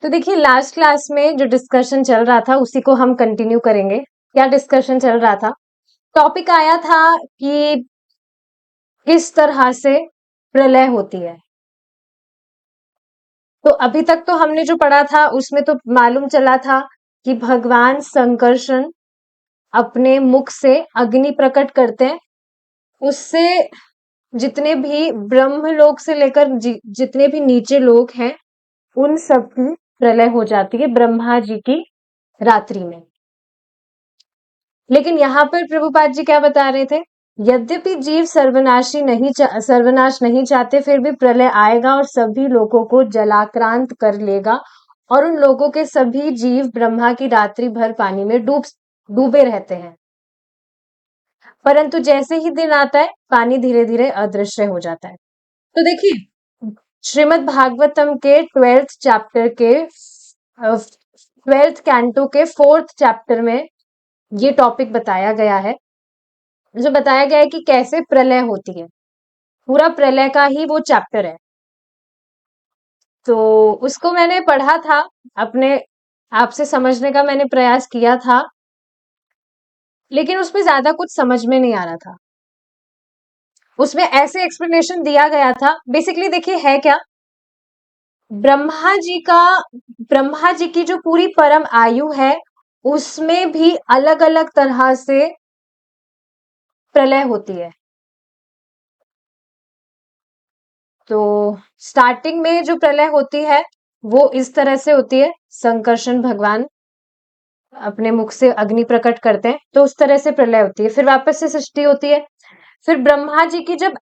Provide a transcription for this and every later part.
तो देखिए last class में जो डिस्कशन चल रहा था उसी को हम कंटिन्यू करेंगे। क्या डिस्कशन चल रहा था? टॉपिक आया था कि किस तरह से प्रलय होती है। तो अभी तक तो हमने जो पढ़ा था उसमें तो मालूम चला था कि भगवान संकर्षण अपने मुख से अग्नि प्रकट करते हैं। उससे जितने भी ब्रह्मलोक से लेकर जितने भी नीचे लोग हैं उन सब की प्रलय हो जाती है ब्रह्मा जी की रात्रि में। लेकिन यहाँ पर प्रभुपाद जी क्या बता रहे थे? यद्यपि जीव सर्वनाश नहीं चाहते, फिर भी प्रलय आएगा और सभी लोगों को जलाक्रांत कर लेगा और उन लोगों के सभी जीव ब्रह्मा की रात्रि भर पानी में डूबे रहते हैं। परंतु जैसे ही दिन आता है पानी धीरे धीरे अदृश्य हो जाता है। तो देखिए श्रीमद् भागवतम के 12th चैप्टर के 12th कैंटो के 4th चैप्टर में ये टॉपिक बताया गया है, जो बताया गया है कि कैसे प्रलय होती है। पूरा प्रलय का ही वो चैप्टर है। तो उसको मैंने पढ़ा था, अपने आपसे समझने का मैंने प्रयास किया था, लेकिन उसमें ज्यादा कुछ समझ में नहीं आ रहा था। उसमें ऐसे एक्सप्लेनेशन दिया गया था, बेसिकली देखिए है क्या, ब्रह्मा जी का ब्रह्मा जी की जो पूरी परम आयु है उसमें भी अलग अलग तरह से प्रलय होती है। तो स्टार्टिंग में जो प्रलय होती है वो इस तरह से होती है, संकर्षण भगवान अपने मुख से अग्नि प्रकट करते हैं तो उस तरह से प्रलय होती है। फिर वापस से सृष्टि होती है। फिर ब्रह्मा जी की जब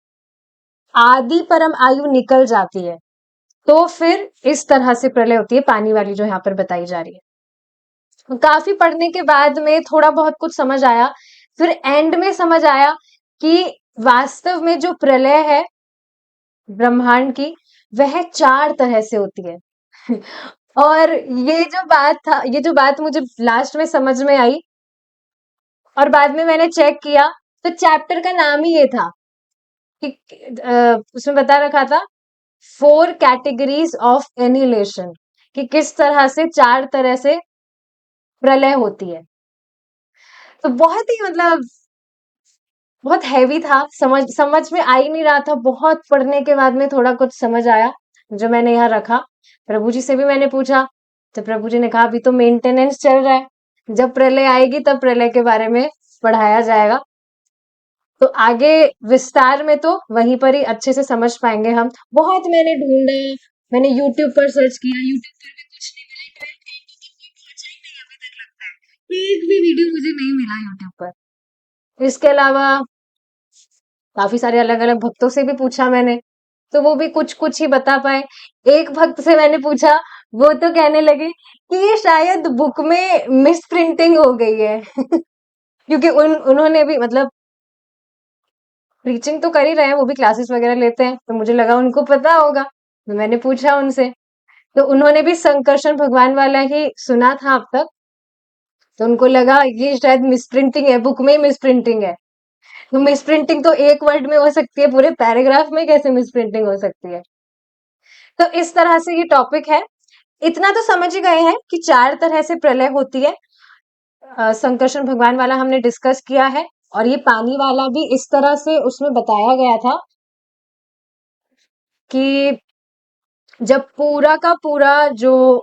आदि परम आयु निकल जाती है तो फिर इस तरह से प्रलय होती है, पानी वाली जो यहाँ पर बताई जा रही है। काफी पढ़ने के बाद में थोड़ा बहुत कुछ समझ आया। फिर एंड में समझ आया कि वास्तव में जो प्रलय है ब्रह्मांड की वह 4 तरह से होती है। और ये जो बात मुझे लास्ट में समझ में आई और बाद में मैंने चेक किया तो चैप्टर का नाम ही ये था कि उसमें बता रखा था 4 कैटेगरीज ऑफ एनिलेशन, कि किस तरह से 4 तरह से प्रलय होती है। तो बहुत ही मतलब बहुत हैवी था, समझ में आ ही नहीं रहा था। बहुत पढ़ने के बाद में थोड़ा कुछ समझ आया जो मैंने यहाँ रखा। प्रभु जी से भी मैंने पूछा तो प्रभु जी ने कहा अभी तो मेंटेनेंस चल रहा है, जब प्रलय आएगी तब प्रलय के बारे में पढ़ाया जाएगा। तो आगे विस्तार में तो वहीं पर ही अच्छे से समझ पाएंगे हम। बहुत मैंने ढूंढा, मैंने यूट्यूब पर सर्च किया, यूट्यूब पर भी कुछ नहीं मिला। 12th कैंटो तक कोई पहुंचा ही नहीं अभी तक, लगता है एक भी वीडियो मुझे नहीं मिला यूट्यूब पर। इसके अलावा काफी सारे अलग अलग भक्तों से भी पूछा मैंने, तो वो भी कुछ कुछ ही बता पाए। एक भक्त से मैंने पूछा, वो तो कहने लगे कि ये शायद बुक में मिस प्रिंटिंग हो गई है। क्योंकि उन्होंने भी मतलब प्रीचिंग तो कर ही रहे हैं, वो भी क्लासेस वगैरह लेते हैं, तो मुझे लगा उनको पता होगा। तो मैंने पूछा उनसे, तो उन्होंने भी संकर्षण भगवान वाला ही सुना था अब तक। तो उनको लगा ये शायद मिस प्रिंटिंग है, बुक में ही मिस प्रिंटिंग है। तो मिस प्रिंटिंग तो एक वर्ड में हो सकती है, पूरे पैराग्राफ में कैसे मिस प्रिंटिंग हो सकती है? तो इस तरह से ये टॉपिक है। इतना तो समझ ही गए हैं कि 4 तरह से प्रलय होती है। संकर्षण भगवान वाला हमने डिस्कस किया है और ये पानी वाला भी इस तरह से उसमें बताया गया था कि जब पूरा का पूरा जो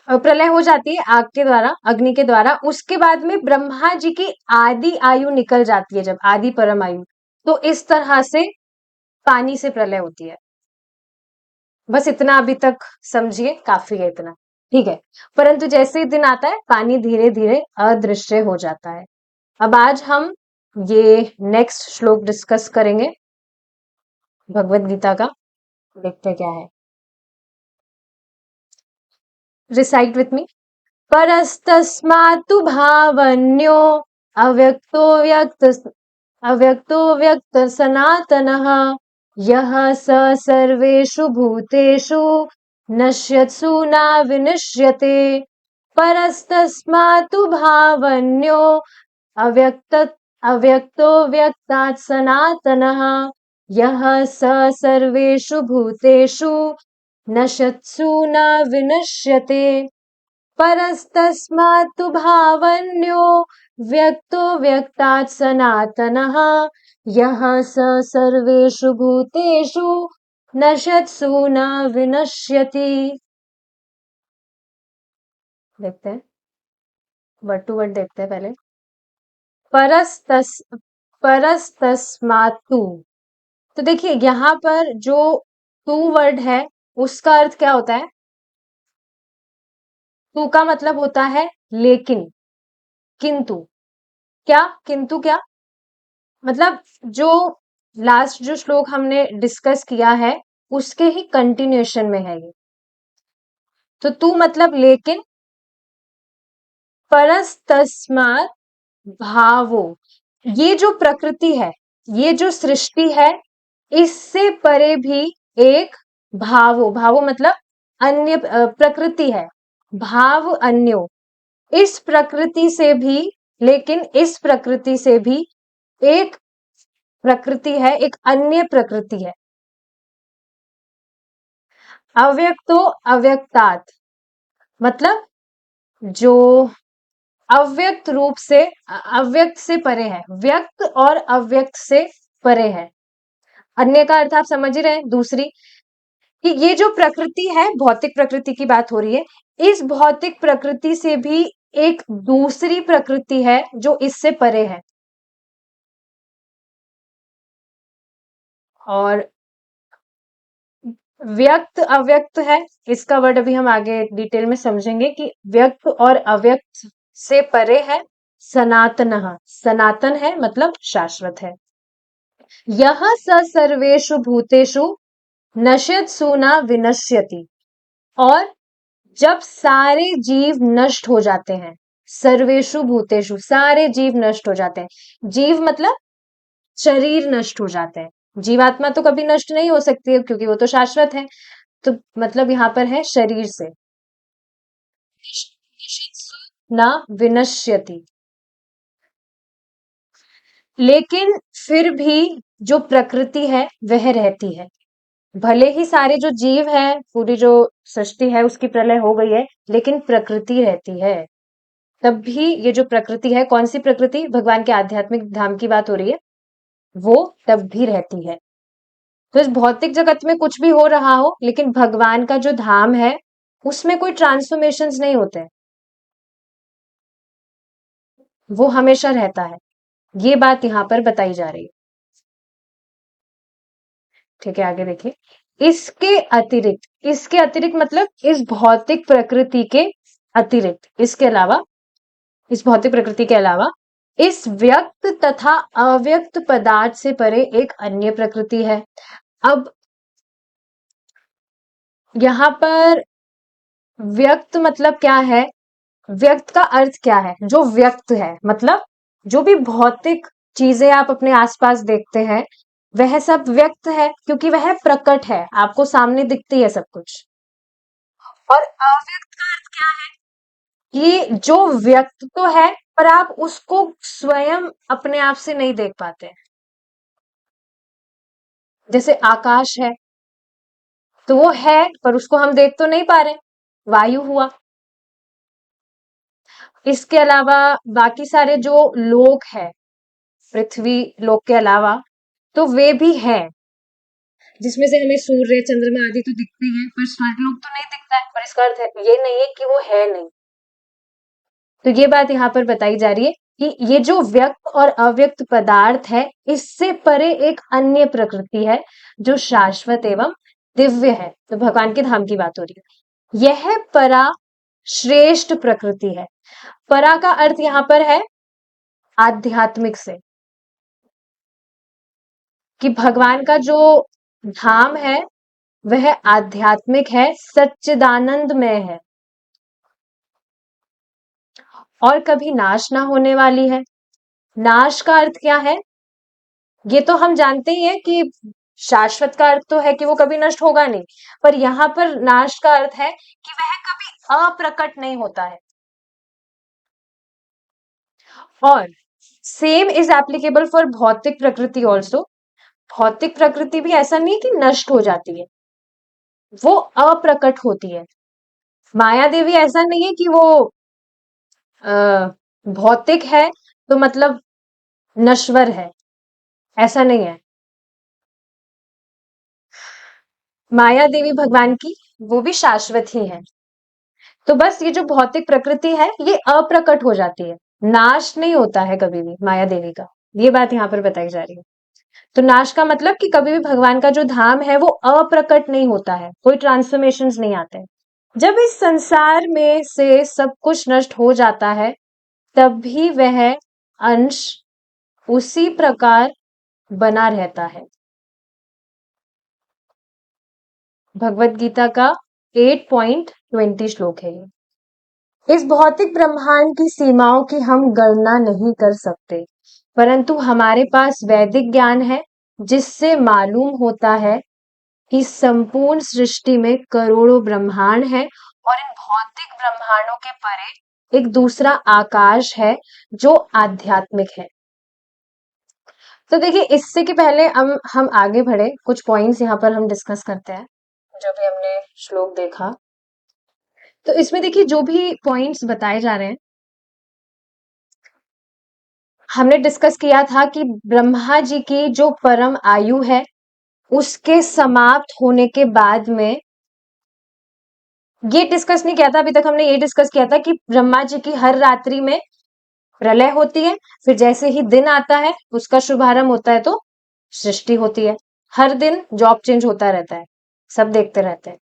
प्रलय हो जाती है आग के द्वारा, अग्नि के द्वारा, उसके बाद में ब्रह्मा जी की आदि आयु निकल जाती है, जब आदि परम आयु, तो इस तरह से पानी से प्रलय होती है। बस इतना अभी तक समझिए, काफी है इतना, ठीक है। परंतु जैसे ही दिन आता है पानी धीरे धीरे अदृश्य हो जाता है। अब आज हम ये नेक्स्ट श्लोक डिस्कस करेंगे भगवत गीता का। देखते क्या है। Recite with me. परस्तस्मात्तु भावन्यो अव्यक्तो व्यक्त सनातनः यः स सर्वेषु भूतेषु नश्यत्सु न विनश्यते। परस्तस्मात्तु भावन्यो अव्यक्त अव्यक्तो व्यक्तात् सनातनः यः स सर्वेषु भूतेषु नश्यत्सु न विनश्यते परस्तस्मात् तु भावन्यो व्यक्तो व्यक्तात् सनातनः यः स सर्वेषु भूतेषु नश्यत्सु न विनश्यति। देखते हैं, वर्ड टू वर्ड देखते हैं पहले। परस्तस परस्तस्मातु, तो देखिए यहाँ पर जो टू वर्ड है उसका अर्थ क्या होता है? टू का मतलब होता है लेकिन, किंतु। क्या किंतु? क्या मतलब जो लास्ट जो श्लोक हमने डिस्कस किया है उसके ही कंटिन्यूएशन में है ये। तो तू मतलब लेकिन, परस्तस्मात् भावो, ये जो प्रकृति है, ये जो सृष्टि है, इससे परे भी एक भावो, भावो मतलब अन्य प्रकृति है, भाव अन्यो, इस प्रकृति से भी, लेकिन इस प्रकृति से भी एक प्रकृति है, एक अन्य प्रकृति है। अव्यक्तो अव्यक्तात्, मतलब जो अव्यक्त रूप से, अव्यक्त से परे है, व्यक्त और अव्यक्त से परे है। अन्य का अर्थ आप समझ ही रहे हैं, दूसरी, कि ये जो प्रकृति है, भौतिक प्रकृति की बात हो रही है, इस भौतिक प्रकृति से भी एक दूसरी प्रकृति है जो इससे परे है। और व्यक्त अव्यक्त है, इसका वर्ड अभी हम आगे डिटेल में समझेंगे कि व्यक्त और अव्यक्त से परे है सनातनः, सनातन है मतलब शाश्वत है। यह स सर्वेषु भूतेषु नश्यत्सु न विनश्यति, और जब सारे जीव नष्ट हो जाते हैं, सर्वेषु भूतेषु, सारे जीव नष्ट हो जाते हैं, जीव मतलब शरीर नष्ट हो जाते हैं, जीवात्मा तो कभी नष्ट नहीं हो सकती है क्योंकि वो तो शाश्वत है, तो मतलब यहाँ पर है शरीर से, न विनश्यति, लेकिन फिर भी जो प्रकृति है वह रहती है। भले ही सारे जो जीव है, पूरी जो सृष्टि है उसकी प्रलय हो गई है, लेकिन प्रकृति रहती है। तब भी ये जो प्रकृति है, कौन सी प्रकृति? भगवान के आध्यात्मिक धाम की बात हो रही है, वो तब भी रहती है। तो इस भौतिक जगत में कुछ भी हो रहा हो, लेकिन भगवान का जो धाम है उसमें कोई ट्रांसफॉर्मेशंस नहीं होते, वो हमेशा रहता है। ये बात यहाँ पर बताई जा रही है। ठीक है, आगे देखिए। इसके अतिरिक्त मतलब इस भौतिक प्रकृति के अतिरिक्त, इसके अलावा, इस भौतिक प्रकृति के अलावा, इस व्यक्त तथा अव्यक्त पदार्थ से परे एक अन्य प्रकृति है। अब यहाँ पर व्यक्त मतलब क्या है? व्यक्त का अर्थ क्या है? जो व्यक्त है मतलब जो भी भौतिक चीजें आप अपने आसपास देखते हैं वह सब व्यक्त है, क्योंकि वह प्रकट है, आपको सामने दिखती है सब कुछ। और अव्यक्त का अर्थ क्या है? कि जो व्यक्त तो है पर आप उसको स्वयं अपने आप से नहीं देख पाते। जैसे आकाश है, तो वो है पर उसको हम देख तो नहीं पा रहे, वायु हुआ। इसके अलावा बाकी सारे जो लोक है, पृथ्वी लोक के अलावा, तो वे भी है, जिसमें से हमें सूर्य चंद्रमा आदि तो दिखते हैं, पर स्वर्गलोक तो नहीं दिखता है, पर इसका अर्थ है ये नहीं है कि वो है नहीं। तो ये बात यहाँ पर बताई जा रही है कि ये जो व्यक्त और अव्यक्त पदार्थ है, इससे परे एक अन्य प्रकृति है जो शाश्वत एवं दिव्य है। तो भगवान के धाम की बात हो रही है। यह परा श्रेष्ठ प्रकृति है। परा का अर्थ यहाँ पर है आध्यात्मिक से, कि भगवान का जो धाम है वह आध्यात्मिक है, सच्चिदानंदमय है और कभी नाश ना होने वाली है। नाश का अर्थ क्या है? ये तो हम जानते ही हैं कि शाश्वत का अर्थ तो है कि वो कभी नष्ट होगा नहीं, पर यहाँ पर नाश का अर्थ है कि वह कभी अप्रकट नहीं होता है। और सेम इज एप्लीकेबल फॉर भौतिक प्रकृति ऑल्सो। भौतिक प्रकृति भी ऐसा नहीं कि नष्ट हो जाती है, वो अप्रकट होती है। माया देवी ऐसा नहीं है कि वो भौतिक है तो मतलब नश्वर है, ऐसा नहीं है। माया देवी भगवान की वो भी शाश्वत ही है। तो बस ये जो भौतिक प्रकृति है ये अप्रकट हो जाती है, नाश नहीं होता है कभी भी माया देवी का। ये बात यहाँ पर बताई जा रही है। तो नाश का मतलब कि कभी भी भगवान का जो धाम है वो अप्रकट नहीं होता है, कोई ट्रांसफॉर्मेशंस नहीं आते हैं। जब इस संसार में से सब कुछ नष्ट हो जाता है तब भी वह अंश उसी प्रकार बना रहता है। भगवत गीता का 8.20 श्लोक है ये। इस भौतिक ब्रह्मांड की सीमाओं की हम गणना नहीं कर सकते, परंतु हमारे पास वैदिक ज्ञान है जिससे मालूम होता है कि संपूर्ण सृष्टि में करोड़ों ब्रह्मांड है और इन भौतिक ब्रह्मांडों के परे एक दूसरा आकाश है जो आध्यात्मिक है। तो देखिए इससे कि पहले हम आगे बढ़े, कुछ पॉइंट्स यहाँ पर हम डिस्कस करते हैं जो भी हमने श्लोक देखा। तो इसमें देखिए जो भी पॉइंट्स बताए जा रहे हैं, हमने डिस्कस किया था कि ब्रह्मा जी की जो परम आयु है उसके समाप्त होने के बाद में, ये डिस्कस नहीं किया था अभी तक, हमने ये डिस्कस किया था कि ब्रह्मा जी की हर रात्रि में प्रलय होती है, फिर जैसे ही दिन आता है उसका शुभारंभ होता है तो सृष्टि होती है। हर दिन जॉब चेंज होता रहता है, सब देखते रहते हैं।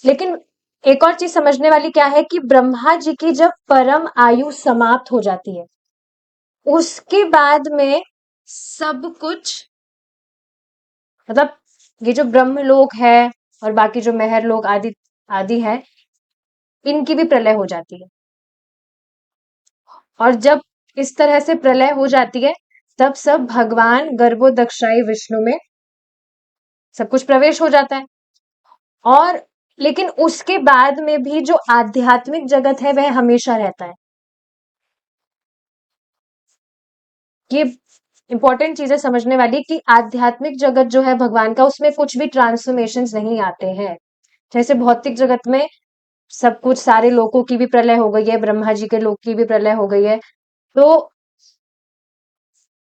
लेकिन एक और चीज समझने वाली क्या है कि ब्रह्मा जी की जब परम आयु समाप्त हो जाती है उसके बाद में सब कुछ, मतलब ये जो ब्रह्म लोक है और बाकी जो महर लोक आदि आदि है, इनकी भी प्रलय हो जाती है। और जब इस तरह से प्रलय हो जाती है तब सब भगवान गर्भोदक्षाई विष्णु में सब कुछ प्रवेश हो जाता है। और लेकिन उसके बाद में भी जो आध्यात्मिक जगत है वह हमेशा रहता है। ये इंपॉर्टेंट चीजें समझने वाली कि आध्यात्मिक जगत जो है भगवान का, उसमें कुछ भी ट्रांसफॉर्मेशंस नहीं आते हैं। जैसे भौतिक जगत में सब कुछ, सारे लोकों की भी प्रलय हो गई है, ब्रह्मा जी के लोक की भी प्रलय हो गई है, तो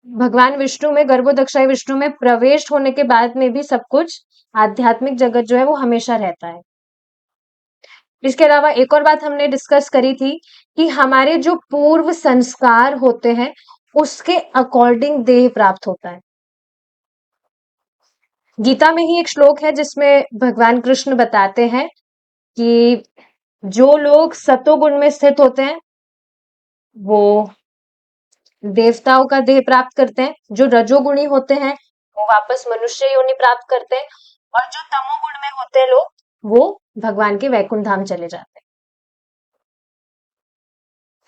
भगवान विष्णु में, गर्भोदक्षाई विष्णु में प्रवेश होने के बाद में भी सब कुछ आध्यात्मिक जगत जो है वो हमेशा रहता है। इसके अलावा एक और बात हमने डिस्कस करी थी कि हमारे जो पूर्व संस्कार होते हैं उसके अकॉर्डिंग देह प्राप्त होता है। गीता में ही एक श्लोक है जिसमें भगवान कृष्ण बताते हैं कि जो लोग सतोगुण में स्थित होते हैं वो देवताओं का देह प्राप्त करते हैं, जो रजोगुणी होते हैं वो वापस मनुष्य योनि प्राप्त करते हैं, और जो तमोगुण में होते हैं लोग वो भगवान के वैकुंठ धाम चले जाते हैं।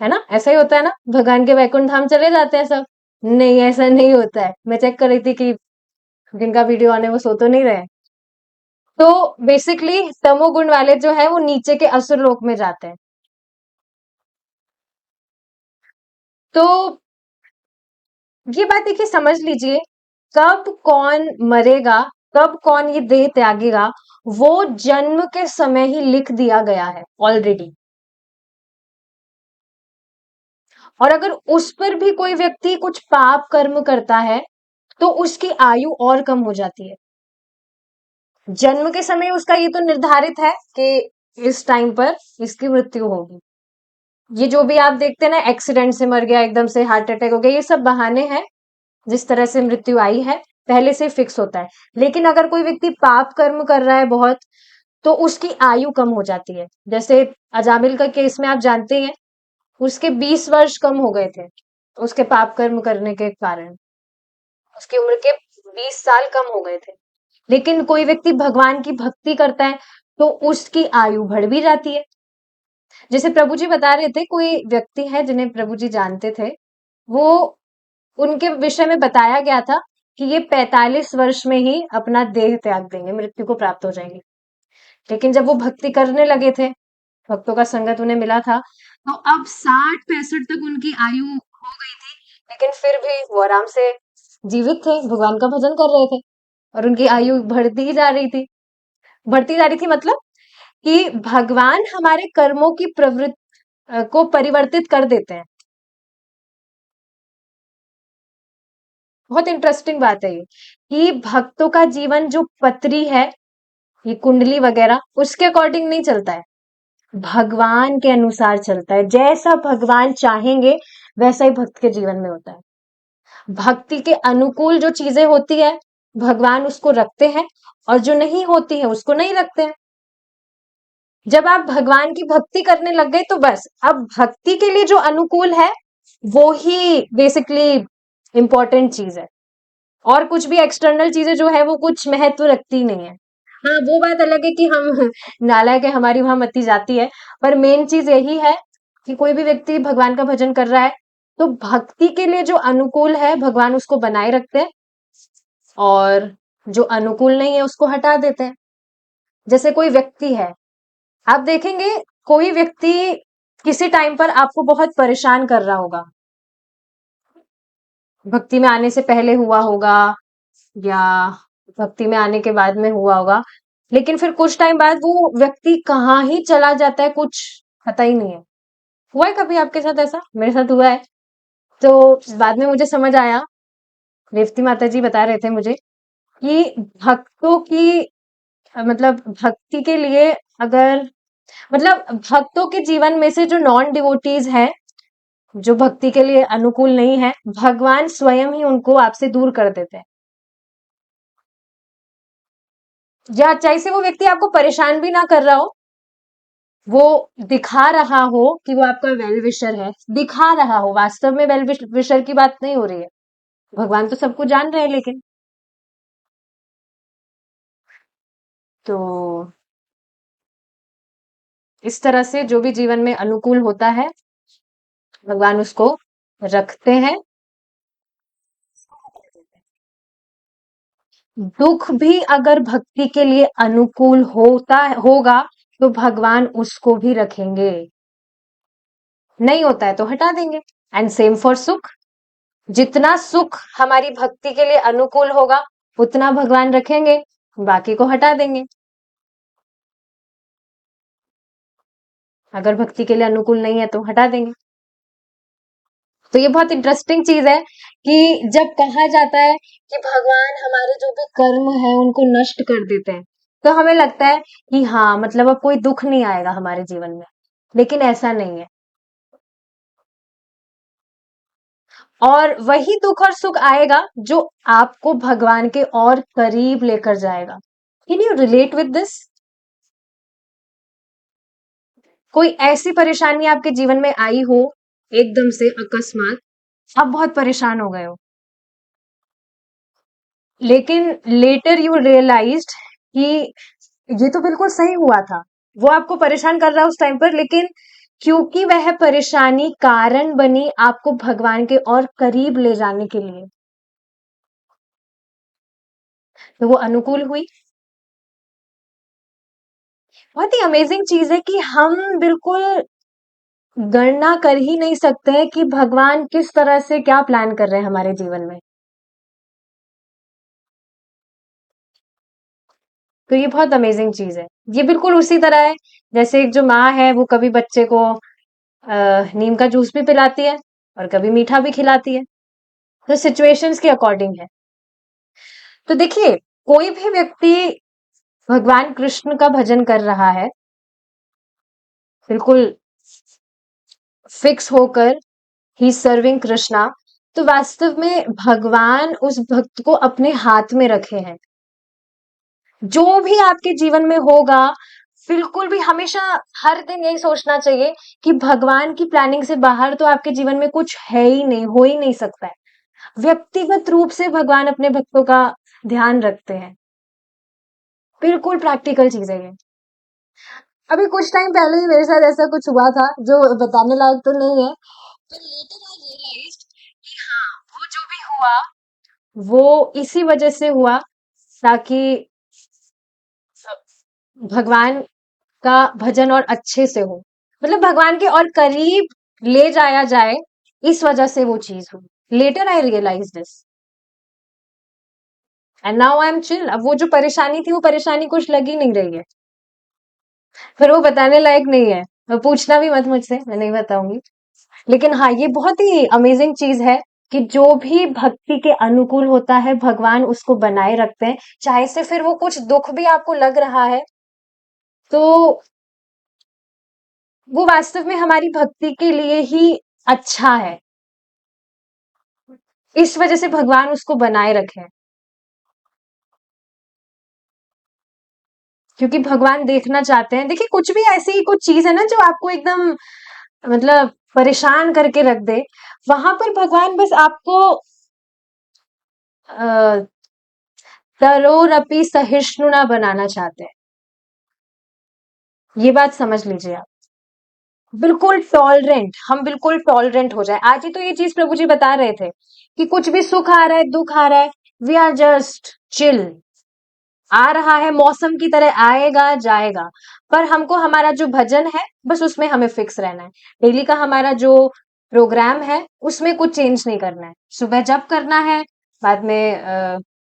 है ना, ऐसा ही होता है ना, भगवान के वैकुंठ धाम चले जाते हैं सब? नहीं, ऐसा नहीं होता है। मैं चेक कर रही थी कि जिनका वीडियो आने वो सो तो नहीं रहे। तो बेसिकली तमोगुण वाले जो है वो नीचे के असुर लोक में जाते हैं। तो ये बात देखिए, समझ लीजिए, कब कौन मरेगा, कब कौन ये देह त्यागेगा, वो जन्म के समय ही लिख दिया गया है ऑलरेडी। और अगर उस पर भी कोई व्यक्ति कुछ पाप कर्म करता है तो उसकी आयु और कम हो जाती है। जन्म के समय उसका ये तो निर्धारित है कि इस टाइम पर इसकी मृत्यु होगी। ये जो भी आप देखते हैं ना, एक्सीडेंट से मर गया, एकदम से हार्ट अटैक हो गया, ये सब बहाने हैं। जिस तरह से मृत्यु आई है पहले से फिक्स होता है। लेकिन अगर कोई व्यक्ति पाप कर्म कर रहा है बहुत, तो उसकी आयु कम हो जाती है। जैसे अजामिल का केस में आप जानते हैं, उसके 20 वर्ष कम हो गए थे उसके पाप कर्म करने के कारण। उसकी उम्र के 20 साल कम हो गए थे। लेकिन कोई व्यक्ति भगवान की भक्ति करता है तो उसकी आयु बढ़ भी जाती है। जैसे प्रभु जी बता रहे थे, कोई व्यक्ति है जिन्हें प्रभु जी जानते थे, वो, उनके विषय में बताया गया था कि ये 45 वर्ष में ही अपना देह त्याग देंगे, मृत्यु को प्राप्त हो जाएंगे। लेकिन जब वो भक्ति करने लगे थे, भक्तों का संगत उन्हें मिला था, तो अब 60-65 तक उनकी आयु हो गई थी। लेकिन फिर भी वो आराम से जीवित थे, भगवान का भजन कर रहे थे और उनकी आयु बढ़ती ही जा रही थी। बढ़ती जा रही थी मतलब कि भगवान हमारे कर्मों की प्रवृत्ति को परिवर्तित कर देते हैं। बहुत इंटरेस्टिंग बात है ये कि भक्तों का जीवन जो पत्री है, ये कुंडली वगैरह उसके अकॉर्डिंग नहीं चलता है, भगवान के अनुसार चलता है। जैसा भगवान चाहेंगे वैसा ही भक्त के जीवन में होता है। भक्ति के अनुकूल जो चीजें होती है भगवान उसको रखते हैं, और जो नहीं होती है उसको नहीं रखते हैं। जब आप भगवान की भक्ति करने लग गए तो बस अब भक्ति के लिए जो अनुकूल है वो ही बेसिकली इंपॉर्टेंट चीज है, और कुछ भी एक्सटर्नल चीजें जो है वो कुछ महत्व रखती नहीं है। हाँ, वो बात अलग है कि हम नालायक है, हमारी वहां मती जाती है, पर मेन चीज यही है कि कोई भी व्यक्ति भगवान का भजन कर रहा है तो भक्ति के लिए जो अनुकूल है भगवान उसको बनाए रखते हैं, और जो अनुकूल नहीं है उसको हटा देते हैं। जैसे कोई व्यक्ति है, आप देखेंगे कोई व्यक्ति किसी टाइम पर आपको बहुत परेशान कर रहा होगा, भक्ति में आने से पहले हुआ होगा या भक्ति में आने के बाद में हुआ होगा, लेकिन फिर कुछ टाइम बाद वो व्यक्ति कहाँ ही चला जाता है कुछ पता ही नहीं है। हुआ है कभी आपके साथ ऐसा? मेरे साथ हुआ है। तो बाद में मुझे समझ आया, रेवती माता जी बता रहे थे मुझे कि भक्तों की मतलब भक्ति के लिए अगर मतलब भक्तों के जीवन में से जो नॉन डिवोटीज हैं, जो भक्ति के लिए अनुकूल नहीं है, भगवान स्वयं ही उनको आपसे दूर कर देते हैं। या चाहे से वो व्यक्ति आपको परेशान भी ना कर रहा हो, वो दिखा रहा हो कि वो आपका वेल विशर है, दिखा रहा हो, वास्तव में वेल विशर की बात नहीं हो रही है, भगवान तो सबको जान रहे हैं, लेकिन तो इस तरह से जो भी जीवन में अनुकूल होता है भगवान उसको रखते हैं। दुख भी अगर भक्ति के लिए अनुकूल होता होगा तो भगवान उसको भी रखेंगे, नहीं होता है तो हटा देंगे। एंड सेम फॉर सुख, जितना सुख हमारी भक्ति के लिए अनुकूल होगा उतना भगवान रखेंगे, बाकी को हटा देंगे। अगर भक्ति के लिए अनुकूल नहीं है तो हटा देंगे। तो ये बहुत इंटरेस्टिंग चीज है कि जब कहा जाता है कि भगवान हमारे जो भी कर्म है उनको नष्ट कर देते हैं, तो हमें लगता है कि हाँ मतलब अब कोई दुख नहीं आएगा हमारे जीवन में, लेकिन ऐसा नहीं है। और वही दुख और सुख आएगा जो आपको भगवान के और करीब लेकर जाएगा। Can you relate with this? कोई ऐसी परेशानी आपके जीवन में आई हो एकदम से अकस्मात, आप बहुत परेशान हो गए हो, लेकिन लेटर यू रियलाइज्ड कि ये तो बिल्कुल सही हुआ था, वो आपको परेशान कर रहा है उस टाइम पर, लेकिन क्योंकि वह परेशानी कारण बनी आपको भगवान के और करीब ले जाने के लिए, तो वो अनुकूल हुई। बहुत ही अमेजिंग चीज है कि हम बिल्कुल गणना कर ही नहीं सकते हैं कि भगवान किस तरह से क्या प्लान कर रहे हैं हमारे जीवन में। तो ये बहुत अमेजिंग चीज है। ये बिल्कुल उसी तरह है जैसे एक जो माँ है वो कभी बच्चे को नीम का जूस भी पिलाती है और कभी मीठा भी खिलाती है, तो सिचुएशंस के अकॉर्डिंग है। तो देखिए, कोई भी व्यक्ति भगवान कृष्ण का भजन कर रहा है बिल्कुल फिक्स होकर, ही सर्विंग कृष्णा, तो वास्तव में भगवान उस भक्त को अपने हाथ में रखे हैं। जो भी आपके जीवन में होगा बिल्कुल भी हमेशा हर दिन यही सोचना चाहिए कि भगवान की प्लानिंग से बाहर तो आपके जीवन में कुछ है ही नहीं, हो ही नहीं सकता है। व्यक्तिगत रूप से भगवान अपने भक्तों का ध्यान रखते हैं, बिल्कुल प्रैक्टिकल चीज है ये। अभी कुछ टाइम पहले ही मेरे साथ ऐसा कुछ हुआ था जो बताने लायक तो नहीं है, पर लेटर आई रियलाइज्ड कि हाँ वो जो भी हुआ वो इसी वजह से हुआ ताकि भगवान का भजन और अच्छे से हो, मतलब भगवान के और करीब ले जाया जाए, इस वजह से वो चीज हुई। Later I realise this. And now I am chill. अब वो जो परेशानी थी, वो परेशानी कुछ लग ही नहीं रही है, फिर वो बताने लायक नहीं है। तो पूछना भी मत मुझसे, मैं नहीं बताऊंगी। लेकिन हाँ, ये बहुत ही अमेजिंग चीज है कि जो भी भक्ति के अनुकूल होता है, भगवान उसको बनाए रखते हैं। चाहे से फिर वो कुछ दुख भी आपको लग रहा है, तो वो वास्तव में हमारी भक्ति के लिए ही अच्छा है। इस वजह से भगवान उसको बनाए रखे हैं, क्योंकि भगवान देखना चाहते हैं। देखिए, कुछ भी ऐसी ही कुछ चीज है ना जो आपको एकदम मतलब परेशान करके रख दे, वहां पर भगवान बस आपको तरोरपि सहिष्णुना बनाना चाहते हैं। ये बात समझ लीजिए आप। बिल्कुल टॉलरेंट, हम बिल्कुल टॉलरेंट हो जाए। आज ही तो ये चीज प्रभु जी बता रहे थे कि कुछ भी सुख आ रहा है, दुख आ रहा है, वी आर जस्ट चिल। आ रहा है मौसम की तरह, आएगा जाएगा, पर हमको हमारा जो भजन है, बस उसमें हमें फिक्स रहना है। डेली का हमारा जो प्रोग्राम है, उसमें कुछ चेंज नहीं करना है। सुबह जप करना है, बाद में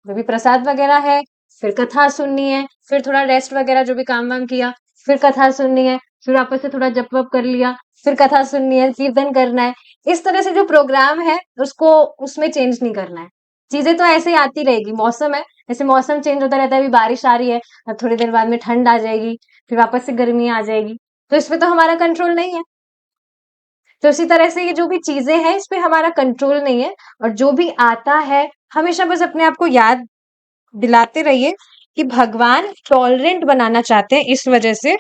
जो भी प्रसाद वगैरह है, फिर कथा सुननी है, फिर थोड़ा रेस्ट वगैरह जो भी काम वाम किया, फिर कथा सुननी है, फिर वापस से थोड़ा जप वप कर लिया, फिर कथा सुननी है, कीर्तन करना है। इस तरह से जो प्रोग्राम है, उसको उसमें चेंज नहीं करना है। चीजें तो ऐसे ही आती रहेगी, मौसम है, जैसे मौसम चेंज होता रहता है। अभी बारिश आ रही है, अब थोड़ी देर बाद में ठंड आ जाएगी, फिर वापस से गर्मी आ जाएगी। तो इसमें तो हमारा कंट्रोल नहीं है। तो इसी तरह से ये जो भी चीजें हैं, इस पे हमारा कंट्रोल नहीं है। और जो भी आता है, हमेशा बस अपने आप को याद दिलाते रहिए कि भगवान टॉलरेंट बनाना चाहते हैं, इस वजह से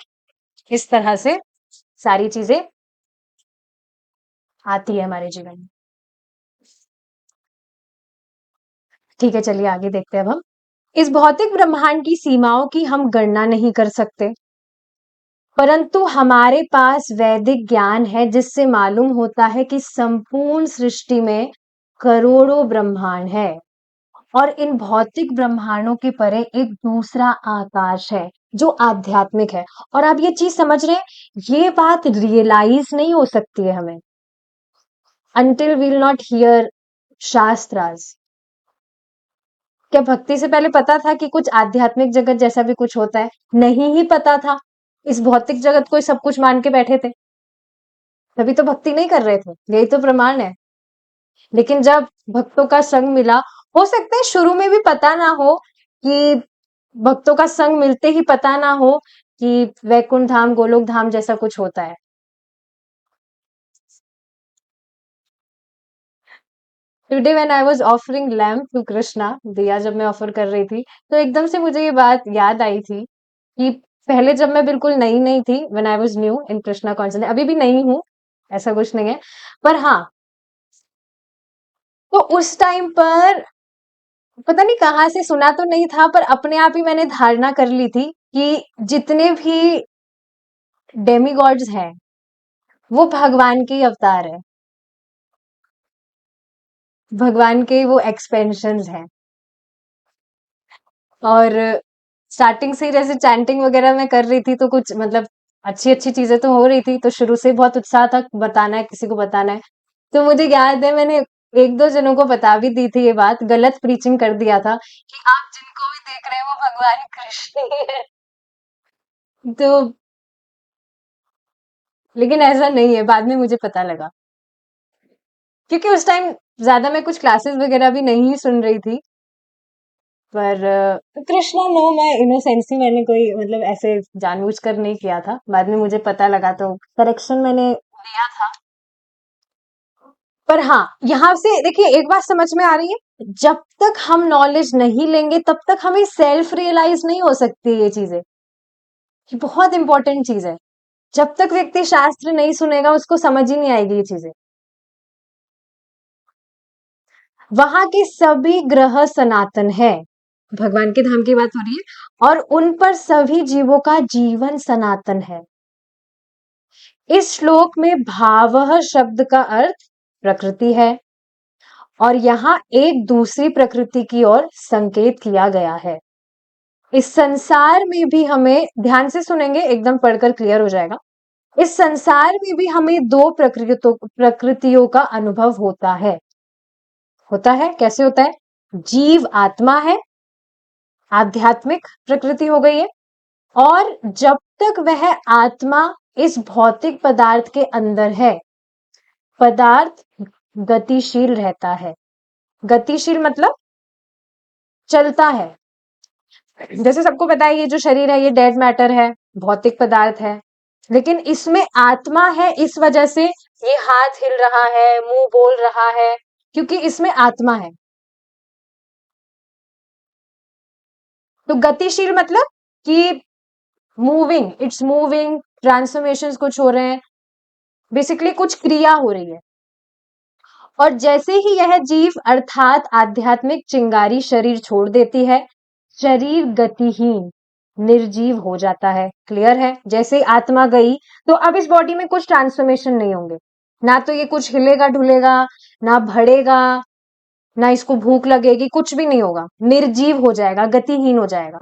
इस तरह से सारी चीजें आती है हमारे जीवन में। ठीक है, चलिए आगे देखते हैं अब हम। इस भौतिक ब्रह्मांड की सीमाओं की हम गणना नहीं कर सकते, परंतु हमारे पास वैदिक ज्ञान है जिससे मालूम होता है कि संपूर्ण सृष्टि में करोड़ों ब्रह्मांड है, और इन भौतिक ब्रह्मांडों के परे एक दूसरा आकाश है जो आध्यात्मिक है। और आप ये चीज समझ रहे हैं, ये बात रियलाइज नहीं हो सकती है हमें until we'll not hear shastras. क्या भक्ति से पहले पता था कि कुछ आध्यात्मिक जगत जैसा भी कुछ होता है? नहीं ही पता था। इस भौतिक जगत को ही सब कुछ मान के बैठे थे, तभी तो भक्ति नहीं कर रहे थे। यही तो प्रमाण है। लेकिन जब भक्तों का संग मिला, हो सकता है शुरू में भी पता ना हो कि भक्तों का संग मिलते ही पता ना हो कि वैकुंठ धाम, गोलोक धाम जैसा कुछ होता है। Today when I was offering lamp to Krishna, दिया जब मैं ऑफर कर रही थी, तो एकदम से मुझे ये बात याद आई थी कि पहले जब मैं बिल्कुल नई नई थी, when I was new in Krishna consciousness, अभी भी नहीं हूँ, ऐसा कुछ नहीं है, पर हाँ, तो उस टाइम पर पता नहीं कहाँ से सुना तो नहीं था, पर अपने आप ही मैंने धारणा कर ली थी कि जितने भी डेमीगॉड्स हैं, वो भगवान के ही अवतार है, भगवान के वो एक्सपेंशंस हैं। और स्टार्टिंग से ही जैसे चैंटिंग वगैरह मैं कर रही थी, तो कुछ मतलब अच्छी अच्छी चीजें तो हो रही थी, तो शुरू से बहुत उत्साह था, बताना है, किसी को बताना है। तो मुझे याद है, मैंने एक दो जनों को बता भी दी थी ये बात, गलत प्रीचिंग कर दिया था कि आप जिनको भी देख रहे हैं वो भगवान कृष्ण ही है। तो लेकिन ऐसा नहीं है, बाद में मुझे पता लगा, क्योंकि उस टाइम ज्यादा मैं कुछ क्लासेस वगैरह भी नहीं सुन रही थी। पर कृष्णा नो, मैं इनोसेंसी, मैंने कोई मतलब ऐसे जानबूझकर नहीं किया था। बाद में मुझे पता लगा तो करेक्शन मैंने दिया था। पर हाँ, यहाँ से देखिए एक बात समझ में आ रही है, जब तक हम नॉलेज नहीं लेंगे तब तक हमें सेल्फ रियलाइज नहीं हो सकती ये चीजें। ये बहुत इंपॉर्टेंट चीज है। जब तक व्यक्ति शास्त्र नहीं सुनेगा, उसको समझ ही नहीं आएगी ये चीजें। वहां के सभी ग्रह सनातन है, भगवान के धाम की बात हो रही है, और उन पर सभी जीवों का जीवन सनातन है। इस श्लोक में भावः शब्द का अर्थ प्रकृति है, और यहाँ एक दूसरी प्रकृति की ओर संकेत किया गया है। इस संसार में भी हमें, ध्यान से सुनेंगे एकदम पढ़कर क्लियर हो जाएगा, इस संसार में भी हमें दो प्रकृतियों का अनुभव होता है। कैसे होता है? जीव आत्मा है, आध्यात्मिक प्रकृति हो गई है। और जब तक वह आत्मा इस भौतिक पदार्थ के अंदर है, पदार्थ गतिशील रहता है। गतिशील मतलब चलता है। जैसे सबको पता है ये जो शरीर है ये डेड मैटर है, भौतिक पदार्थ है, लेकिन इसमें आत्मा है, इस वजह से ये हाथ हिल रहा है, मुंह बोल रहा है, क्योंकि इसमें आत्मा है। तो गतिशील मतलब कि मूविंग, इट्स मूविंग, ट्रांसफॉर्मेशंस कुछ हो रहे हैं, बेसिकली कुछ क्रिया हो रही है। और जैसे ही यह जीव अर्थात आध्यात्मिक चिंगारी शरीर छोड़ देती है, शरीर गतिहीन, निर्जीव हो जाता है। क्लियर है? जैसे ही आत्मा गई तो अब इस बॉडी में कुछ ट्रांसफॉर्मेशन नहीं होंगे, ना तो ये कुछ हिलेगा ढुलेगा, ना बढ़ेगा, ना इसको भूख लगेगी, कुछ भी नहीं होगा, निर्जीव हो जाएगा, गतिहीन हो जाएगा।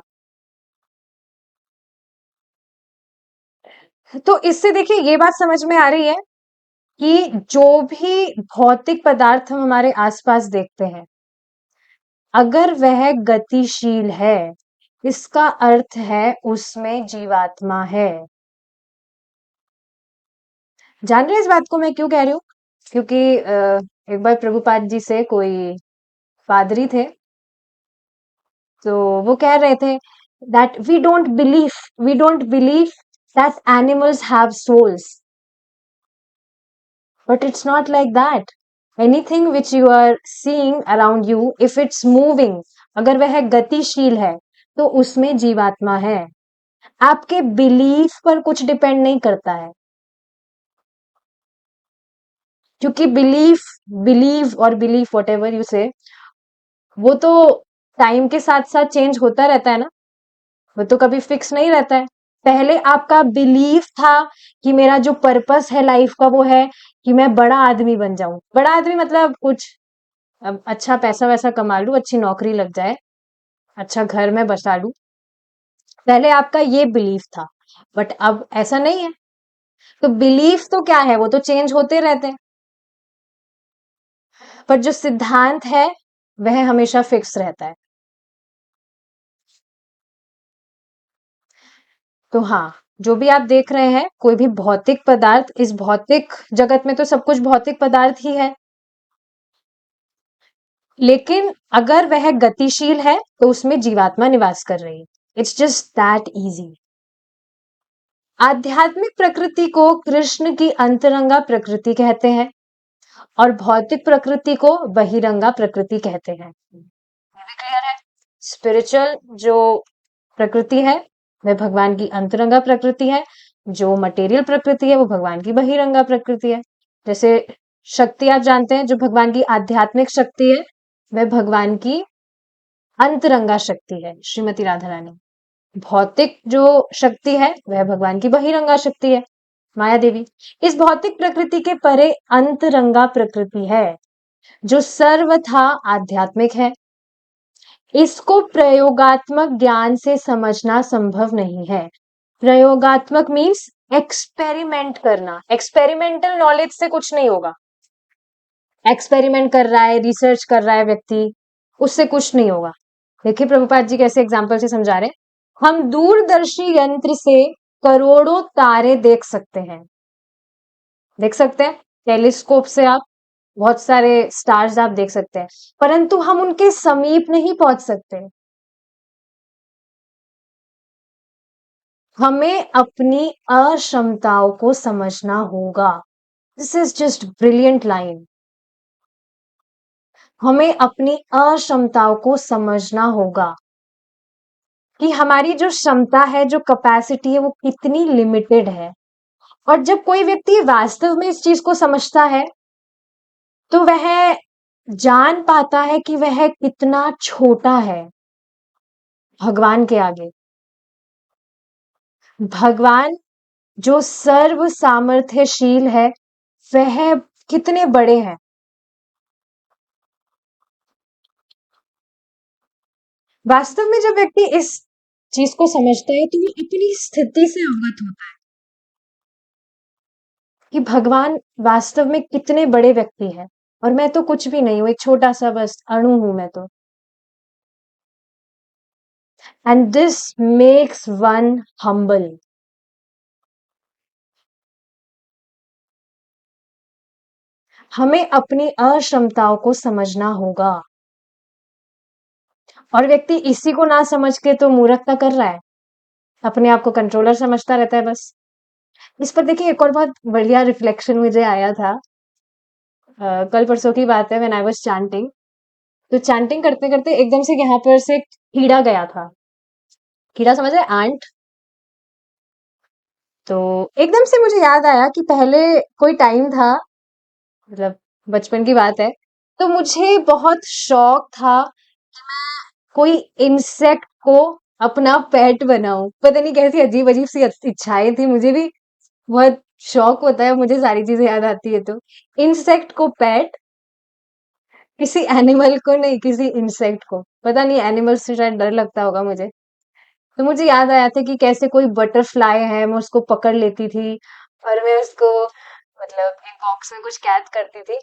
तो इससे देखिए ये बात समझ में आ रही है कि जो भी भौतिक पदार्थ हम हमारे आसपास देखते हैं, अगर वह गतिशील है, इसका अर्थ है उसमें जीवात्मा है। जान रहे हैं इस बात को मैं क्यों कह रही हूँ? क्योंकि एक बार प्रभुपाद जी से कोई पादरी थे, तो वो कह रहे थे that we don't believe that animals have souls, but it's not like that. Anything which you are seeing around you, if it's moving, अगर वह गतिशील है तो उसमें जीवात्मा है। आपके बिलीफ पर कुछ डिपेंड नहीं करता है, क्योंकि बिलीव और बिलीफ वट एवर यू से, वो तो टाइम के साथ साथ चेंज होता रहता है ना, वो तो कभी फिक्स नहीं रहता है। पहले आपका बिलीफ था कि मेरा जो पर्पस है लाइफ का वो है कि मैं बड़ा आदमी बन जाऊं। बड़ा आदमी मतलब कुछ अब अच्छा पैसा वैसा कमा लूं, अच्छी नौकरी लग जाए, अच्छा घर में बसा लूं। पहले आपका ये बिलीफ था, बट अब ऐसा नहीं है। तो बिलीफ तो क्या है, वो तो चेंज होते रहते हैं, पर जो सिद्धांत है वह हमेशा फिक्स रहता है। तो हाँ, जो भी आप देख रहे हैं, कोई भी भौतिक पदार्थ, इस भौतिक जगत में तो सब कुछ भौतिक पदार्थ ही है, लेकिन अगर वह गतिशील है तो उसमें जीवात्मा निवास कर रही है। It's just that easy. आध्यात्मिक प्रकृति को कृष्ण की अंतरंगा प्रकृति कहते हैं और भौतिक प्रकृति को बहिरंगा प्रकृति कहते हैं। क्लियर है? स्पिरिचुअल जो प्रकृति है वह भगवान की अंतरंगा प्रकृति है, जो मटेरियल प्रकृति है वो भगवान की बहिरंगा प्रकृति है। जैसे शक्ति आप जानते हैं, जो भगवान की आध्यात्मिक शक्ति है वह भगवान की अंतरंगा शक्ति है, श्रीमती राधा रानी। भौतिक जो शक्ति है वह भगवान की बहिरंगा शक्ति है, माया देवी। इस भौतिक प्रकृति के परे अंतरंगा प्रकृति है जो सर्वथा आध्यात्मिक है। इसको प्रयोगात्मक ज्ञान से समझना संभव नहीं है। प्रयोगात्मक मीन्स एक्सपेरिमेंट करना, एक्सपेरिमेंटल नॉलेज से कुछ नहीं होगा। एक्सपेरिमेंट कर रहा है, रिसर्च कर रहा है व्यक्ति, उससे कुछ नहीं होगा। देखिए प्रभुपाद जी कैसे एग्जाम्पल से समझा रहे हैं। हम दूरदर्शी यंत्र से करोड़ों तारे देख सकते हैं, देख सकते हैं टेलीस्कोप से आप बहुत सारे स्टार्स आप देख सकते हैं, परंतु हम उनके समीप नहीं पहुंच सकते। हमें अपनी अक्षमताओं को समझना होगा। This is just brilliant line. हमें अपनी अक्षमताओं को समझना होगा कि हमारी जो क्षमता है, जो कैपेसिटी है वो कितनी लिमिटेड है। और जब कोई व्यक्ति वास्तव में इस चीज को समझता है तो वह जान पाता है कि वह कितना छोटा है भगवान के आगे। भगवान जो सर्व सामर्थ्यशील है वह कितने बड़े हैं। वास्तव में जब व्यक्ति इस चीज को समझता है तो वो अपनी स्थिति से अवगत होता है कि भगवान वास्तव में कितने बड़े व्यक्ति हैं और मैं तो कुछ भी नहीं हूं, एक छोटा सा बस अणु हूं मैं तो। and this makes one humble. हमें अपनी अक्षमताओं को समझना होगा और व्यक्ति इसी को ना समझ के तो मूर्खता कर रहा है, अपने आप को कंट्रोलर समझता रहता है बस। इस पर देखिए एक और बहुत बढ़िया रिफ्लेक्शन मुझे आया था। कल परसों की बात है, व्हेन आई वाज चैंटिंग, तो चैंटिंग करते करते एकदम से यहाँ पर से एक कीड़ा गया था। कीड़ा समझ रहे, आंट। तो एकदम से मुझे याद आया कि पहले कोई टाइम था, मतलब बचपन की बात है, तो मुझे बहुत शौक था कोई इंसेक्ट को अपना पेट बनाऊं। पता नहीं कैसी अजीब अजीब सी इच्छाएं थी, मुझे भी बहुत शौक होता है, मुझे सारी चीजें याद आती है। तो इंसेक्ट को पेट, किसी एनिमल को नहीं, किसी इंसेक्ट को। पता नहीं, एनिमल से शायद डर लगता होगा मुझे। तो मुझे याद आया था कि कैसे कोई बटरफ्लाई है, मैं उसको पकड़ लेती थी और मैं उसको मतलब एक बॉक्स में कुछ कैद करती थी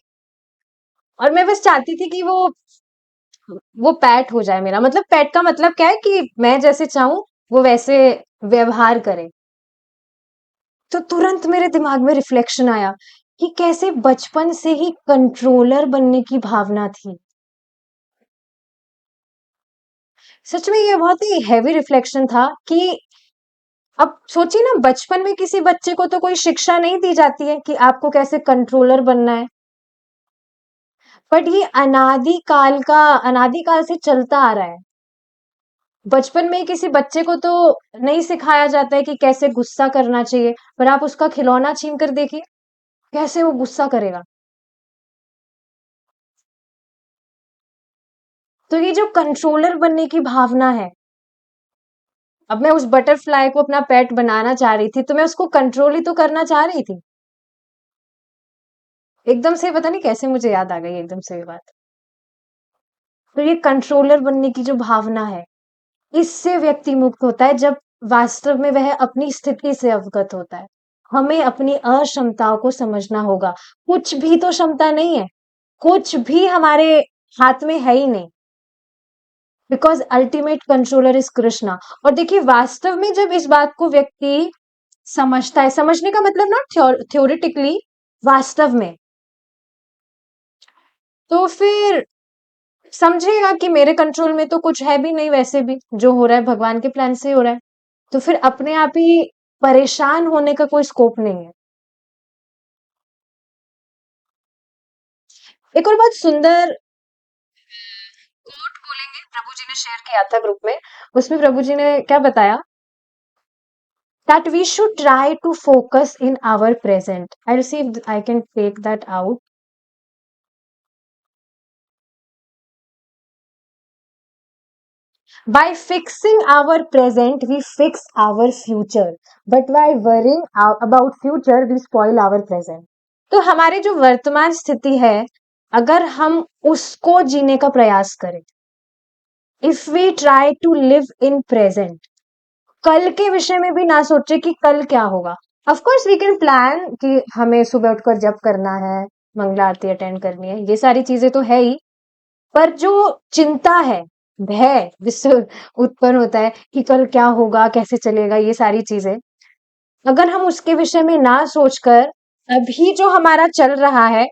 और मैं बस चाहती थी कि वो पैट हो जाए मेरा। मतलब पैट का मतलब क्या है कि मैं जैसे चाहूं वो वैसे व्यवहार करे। तो तुरंत मेरे दिमाग में रिफ्लेक्शन आया कि कैसे बचपन से ही कंट्रोलर बनने की भावना थी। सच में ये बहुत ही हैवी रिफ्लेक्शन था कि अब सोचिए ना, बचपन में किसी बच्चे को तो कोई शिक्षा नहीं दी जाती है कि आपको कैसे कंट्रोलर बनना है। बट ये अनादिकाल से चलता आ रहा है। बचपन में ही किसी बच्चे को तो नहीं सिखाया जाता है कि कैसे गुस्सा करना चाहिए, पर आप उसका खिलौना छीन कर देखिए कैसे वो गुस्सा करेगा। तो ये जो कंट्रोलर बनने की भावना है, अब मैं उस बटरफ्लाई को अपना पेट बनाना चाह रही थी, तो मैं उसको कंट्रोल ही तो करना चाह रही थी। एकदम से पता नहीं कैसे मुझे याद आ गई एकदम से ये बात। तो ये कंट्रोलर बनने की जो भावना है, इससे व्यक्ति मुक्त होता है जब वास्तव में वह अपनी स्थिति से अवगत होता है। हमें अपनी अक्षमताओं को समझना होगा। कुछ भी तो क्षमता नहीं है, कुछ भी हमारे हाथ में है ही नहीं, because ultimate controller is Krishna. और देखिए वास्तव में जब इस बात को व्यक्ति समझता है, समझने का मतलब नॉट थ्योरेटिकली, वास्तव में, तो फिर समझेगा कि मेरे कंट्रोल में तो कुछ है भी नहीं, वैसे भी जो हो रहा है भगवान के प्लान से ही हो रहा है। तो फिर अपने आप ही परेशान होने का कोई स्कोप नहीं है। एक और बहुत सुंदर कोट बोलेंगे, प्रभु जी ने शेयर किया था ग्रुप में। उसमें प्रभु जी ने क्या बताया, that we should try to focus in our present. I received, I can take that out. By fixing our present, we fix our future. But by worrying about future, we spoil our present. तो हमारे जो वर्तमान स्थिति है, अगर हम उसको जीने का प्रयास करें, if we try to live in present, कल के विषय में भी ना सोचे कि कल क्या होगा। Of course we can plan कि हमें सुबह उठकर जप करना है, मंगला आरती अटेंड करनी है, ये सारी चीजें तो है ही। पर जो चिंता है, भय जिससे उत्पन्न होता है कि कल क्या होगा, कैसे चलेगा, ये सारी चीजें, अगर हम उसके विषय में ना सोचकर अभी जो हमारा चल रहा है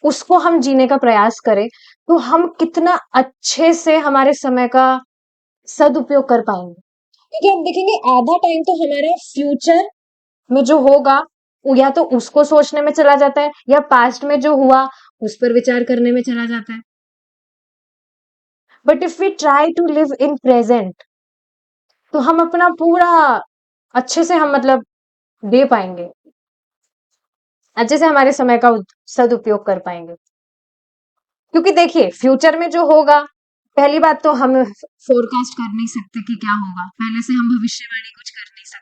उसको हम जीने का प्रयास करें, तो हम कितना अच्छे से हमारे समय का सदुपयोग कर पाएंगे। क्योंकि हम देखेंगे आधा टाइम तो हमारा फ्यूचर में जो होगा वो या तो उसको सोचने में चला जाता है या पास्ट में जो हुआ उस पर विचार करने में चला जाता है। But if we try to live in present, तो हम अपना पूरा अच्छे से हम मतलब दे पाएंगे, अच्छे से हमारे समय का सदुपयोग कर पाएंगे। क्योंकि देखिए फ्यूचर में जो होगा, पहली बात तो हम फोरकास्ट कर नहीं सकते कि क्या होगा, पहले से हम भविष्यवाणी कुछ कर नहीं सकते।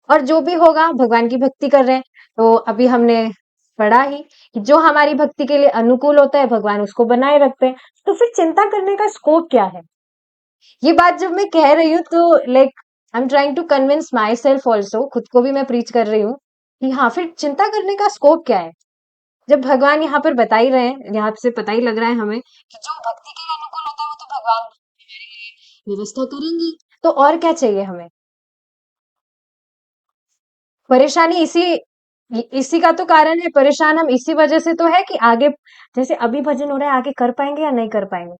और जो भी होगा भगवान की भक्ति कर रहे हैं, तो अभी हमने पढ़ा ही कि जो हमारी भक्ति के लिए अनुकूल होता है भगवान उसको बनाए रखते हैं। तो फिर चिंता करने का स्कोप क्या है? ये बात जब मैं कह रही हूँ तो like I am trying to convince myself also, खुद को भी मैं प्रीच कर रही हूँ कि हाँ, फिर चिंता करने का स्कोप क्या है? जब भगवान यहाँ पर बता ही रहे हैं, यहाँ से पता ही लग रहा है हमें कि जो भक्ति के लिए अनुकूल होता है वो तो भगवान हमारे लिए व्यवस्था करेंगे। तो और क्या चाहिए हमें? परेशानी इसी का तो कारण है, परेशान हम इसी वजह से तो है कि आगे, जैसे अभी भजन हो रहा है, आगे कर पाएंगे या नहीं कर पाएंगे?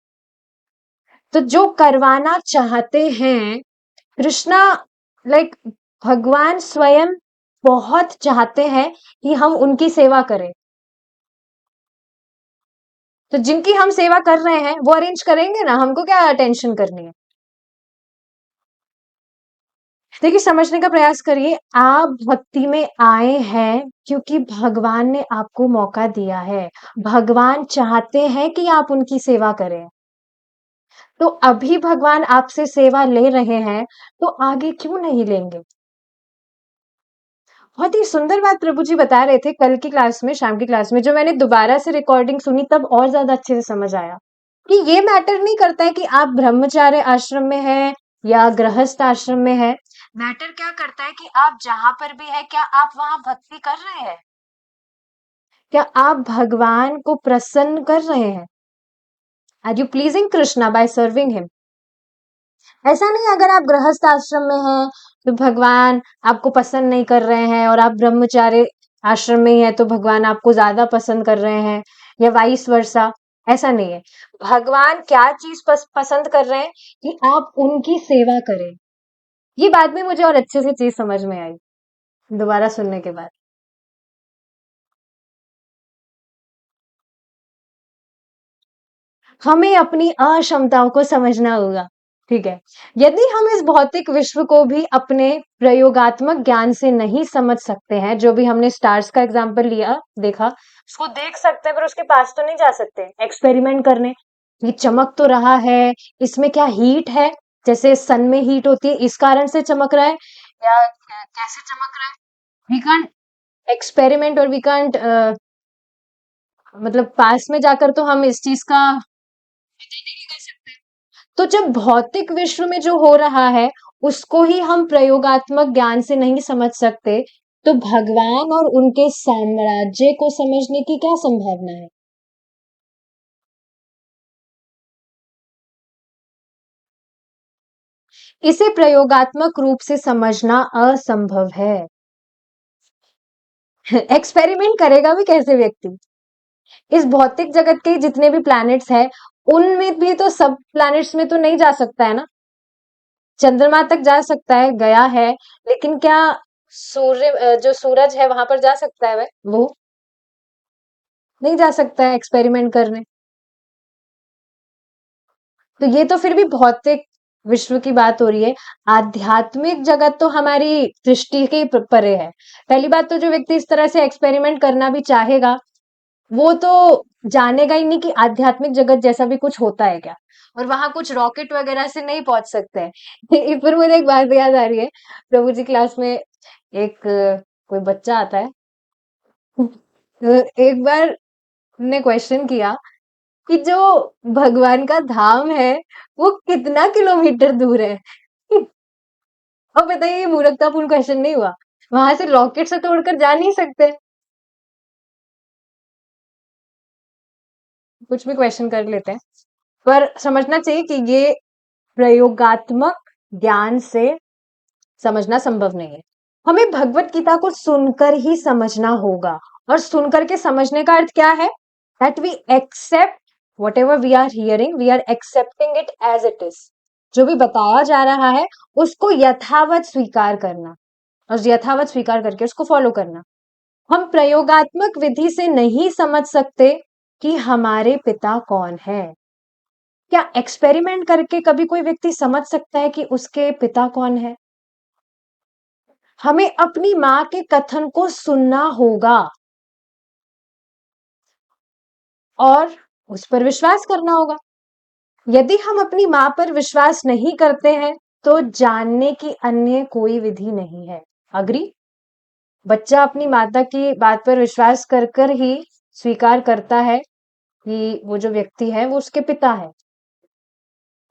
तो जो करवाना चाहते हैं कृष्णा, लाइक भगवान स्वयं बहुत चाहते हैं कि हम उनकी सेवा करें। तो जिनकी हम सेवा कर रहे हैं वो अरेंज करेंगे ना, हमको क्या टेंशन करनी है? देखिए, समझने का प्रयास करिए। आप भक्ति में आए हैं क्योंकि भगवान ने आपको मौका दिया है। भगवान चाहते हैं कि आप उनकी सेवा करें। तो अभी भगवान आपसे सेवा ले रहे हैं, तो आगे क्यों नहीं लेंगे? बहुत ही सुंदर बात प्रभु जी बता रहे थे कल की क्लास में, शाम की क्लास में, जो मैंने दोबारा से रिकॉर्डिंग सुनी तब और ज्यादा अच्छे से समझ आया कि ये मैटर नहीं करता है कि आप ब्रह्मचार्य आश्रम में हैं या गृहस्थ आश्रम में हैं। मैटर क्या करता है कि आप जहां पर भी है, क्या आप वहां भक्ति कर रहे हैं? क्या आप भगवान को प्रसन्न कर रहे हैं? Are you pleasing Krishna by serving him? ऐसा नहीं है, अगर आप गृहस्थ आश्रम में हैं तो भगवान आपको पसंद नहीं कर रहे हैं, और आप ब्रह्मचार्य आश्रम में ही है तो भगवान आपको ज्यादा पसंद कर रहे हैं, या वाइस वर्सा। ऐसा नहीं है। भगवान क्या चीज पसंद कर रहे हैं कि आप उनकी सेवा करें। ये बाद में मुझे और अच्छे से चीज समझ में आई दोबारा सुनने के बाद। हमें अपनी अक्षमताओं को समझना होगा। ठीक है। यदि हम इस भौतिक विश्व को भी अपने प्रयोगात्मक ज्ञान से नहीं समझ सकते हैं, जो भी हमने स्टार्स का एग्जाम्पल लिया, देखा, उसको देख सकते हैं पर उसके पास तो नहीं जा सकते एक्सपेरिमेंट करने। ये चमक तो रहा है, इसमें क्या हीट है? जैसे सन में हीट होती है, इस कारण से चमक रहा है, या कैसे चमक रहा है? वी कांट एक्सपेरिमेंट, और वी कांट मतलब पास में जाकर तो हम इस चीज का नहीं कर सकते। तो जब भौतिक विश्व में जो हो रहा है उसको ही हम प्रयोगात्मक ज्ञान से नहीं समझ सकते, तो भगवान और उनके साम्राज्य को समझने की क्या संभावना है? इसे प्रयोगात्मक रूप से समझना असंभव है। एक्सपेरिमेंट करेगा भी कैसे व्यक्ति? इस भौतिक जगत के जितने भी प्लैनेट्स हैं, उनमें भी तो, सब प्लैनेट्स में तो नहीं जा सकता है ना। चंद्रमा तक जा सकता है, गया है, लेकिन क्या सूर्य, जो सूरज है वहां पर जा सकता है? वह वो नहीं जा सकता है एक्सपेरिमेंट करने। तो ये तो फिर भी भौतिक विश्व की बात हो रही है। आध्यात्मिक जगत तो हमारी दृष्टि के परे है। पहली बात तो जो व्यक्ति इस तरह से एक्सपेरिमेंट करना भी चाहेगा, वो तो जानेगा ही नहीं कि आध्यात्मिक जगत जैसा भी कुछ होता है क्या, और वहां कुछ रॉकेट वगैरह से नहीं पहुंच सकते हैं। फिर मुझे एक बात याद आ रही है, प्रभु जी क्लास में एक कोई बच्चा आता है, तो एक बार ने क्वेश्चन किया कि जो भगवान का धाम है वो कितना किलोमीटर दूर है। अब बताइए, ये मूर्खतापूर्ण क्वेश्चन नहीं हुआ? वहां से रॉकेट से तोड़कर जा नहीं सकते। कुछ भी क्वेश्चन कर लेते हैं, पर समझना चाहिए कि ये प्रयोगात्मक ज्ञान से समझना संभव नहीं है। हमें भगवत गीता को सुनकर ही समझना होगा, और सुनकर के समझने का अर्थ क्या है? That we accept whatever we are hearing, we are accepting it as it is. जो भी बताया जा रहा है उसको यथावत स्वीकार करना, और यथावत स्वीकार करके उसको फॉलो करना। हम प्रयोगात्मक विधि से नहीं समझ सकते कि हमारे पिता कौन है। क्या एक्सपेरिमेंट करके कभी कोई व्यक्ति समझ सकता है कि उसके पिता कौन है? हमें अपनी माँ के कथन को सुनना होगा और उस पर विश्वास करना होगा। यदि हम अपनी माँ पर विश्वास नहीं करते हैं, तो जानने की अन्य कोई विधि नहीं है। अग्री? बच्चा अपनी माता की बात पर विश्वास कर कर ही स्वीकार करता है कि वो जो व्यक्ति है वो उसके पिता है।